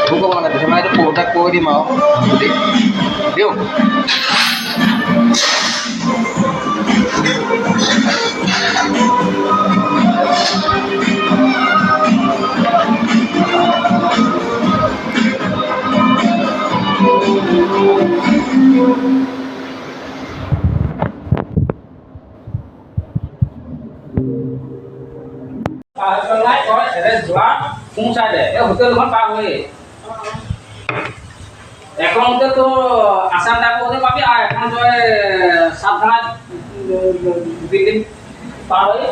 মোক ক'ব মানে পিছত মানে এইটো পৌতাক কৈ দিম আৰু দিওঁ হোটেলখন পাৰ হৈ একাউন্টে তো আসাম টাকা ওদেৰ পাবি আৰ এখন তো সাবধান বিল্ডিং পাৰ হয়ে